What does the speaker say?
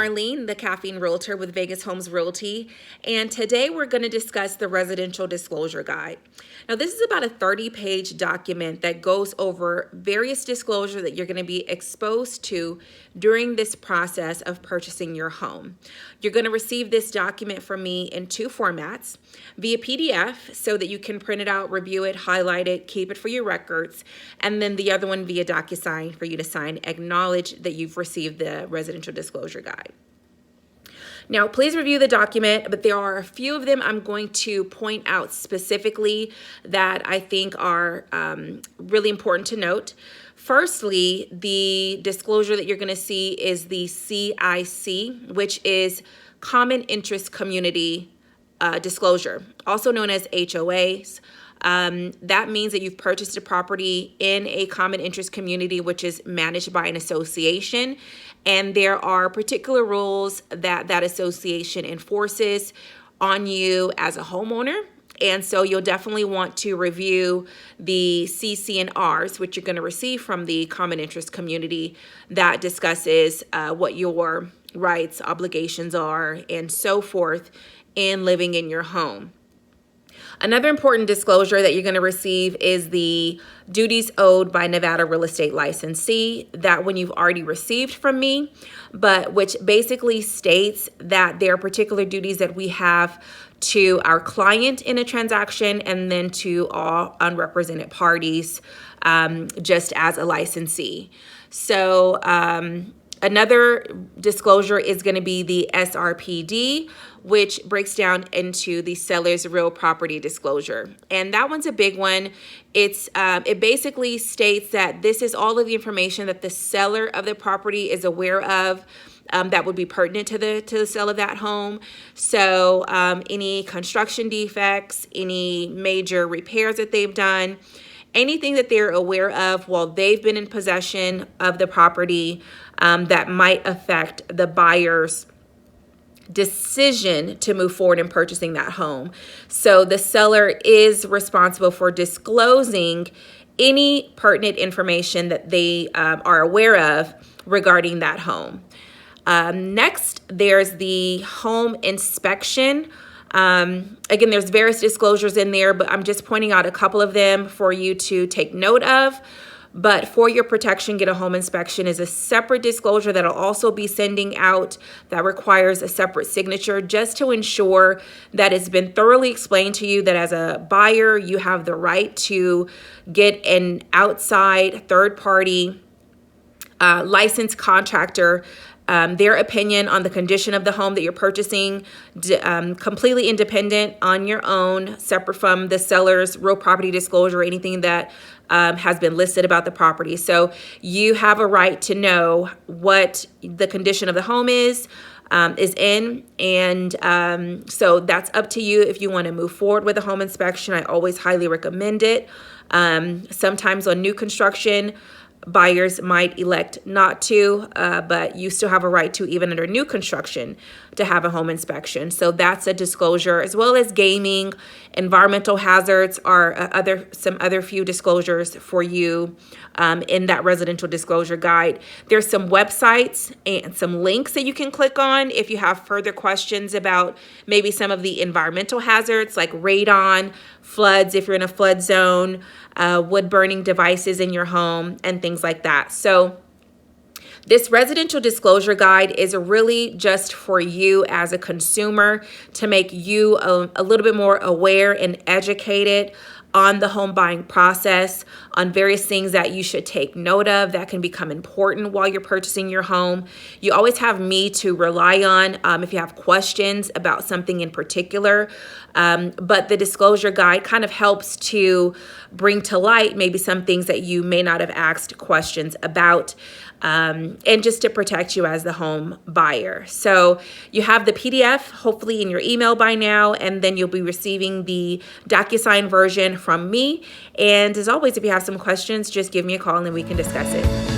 Marlene, the Caffeine Realtor with Vegas Homes Realty, and today we're going to discuss the Residential Disclosure Guide. Now, this is about a 30-page document that goes over various disclosures that you're going to be exposed to during this process of purchasing your home. You're going to receive this document from me in two formats: via PDF so that you can print it out, review it, highlight it, keep it for your records, and then the other one via DocuSign for you to sign, acknowledge that you've received the Residential Disclosure Guide. Now, please review the document, but there are a few of them I'm going to point out specifically that I think are really important to note. Firstly, the disclosure that you're going to see is the CIC, which is Common Interest Community Disclosure, also known as HOAs. That means that you've purchased a property in a common interest community, which is managed by an association, and there are particular rules that that association enforces on you as a homeowner. And so you'll definitely want to review the CC&Rs, which you're going to receive from the common interest community, that discusses what your rights, obligations are, and so forth in living in your home. Another important disclosure that you're going to receive is the duties owed by Nevada real estate licensee. That one you've already received from me, but which basically states that there are particular duties that we have to our client in a transaction and then to all unrepresented parties, just as a licensee. So another disclosure is going to be the SRPD, which breaks down into the seller's real property disclosure. And that one's a big one. It basically states that this is all of the information that the seller of the property is aware of that would be pertinent to the sale of that home. So any construction defects, any major repairs that they've done, anything that they're aware of while they've been in possession of the property that might affect the buyer's decision to move forward in purchasing that home. So the seller is responsible for disclosing any pertinent information that they are aware of regarding that home. Next, there's the home inspection. Again, there's various disclosures in there, but I'm just pointing out a couple of them for you to take note of. But for your protection, Get a Home Inspection is a separate disclosure that I'll also be sending out that requires a separate signature, just to ensure that it's been thoroughly explained to you that as a buyer, you have the right to get an outside third-party licensed contractor their opinion on the condition of the home that you're purchasing, completely independent on your own, separate from the seller's real property disclosure or anything that has been listed about the property. So you have a right to know what the condition of the home is in, and so that's up to you if you want to move forward with a home inspection. I always highly recommend it. Sometimes on new construction, buyers might elect not to, but you still have a right to, even under new construction, to have a home inspection. So that's a disclosure, as well as gaming. Environmental hazards are some other few disclosures for you in that Residential Disclosure Guide. There's some websites and some links that you can click on if you have further questions about maybe some of the environmental hazards like radon, floods if you're in a flood zone, wood burning devices in your home, and things like that. So this Residential Disclosure Guide is really just for you as a consumer to make you a little bit more aware and educated on the home buying process, on various things that you should take note of that can become important while you're purchasing your home. You always have me to rely on if you have questions about something in particular. But the disclosure guide kind of helps to bring to light maybe some things that you may not have asked questions about, and just to protect you as the home buyer. So you have the PDF hopefully in your email by now, and then you'll be receiving the DocuSign version from me. And as always, if you have some questions, just give me a call and then we can discuss it.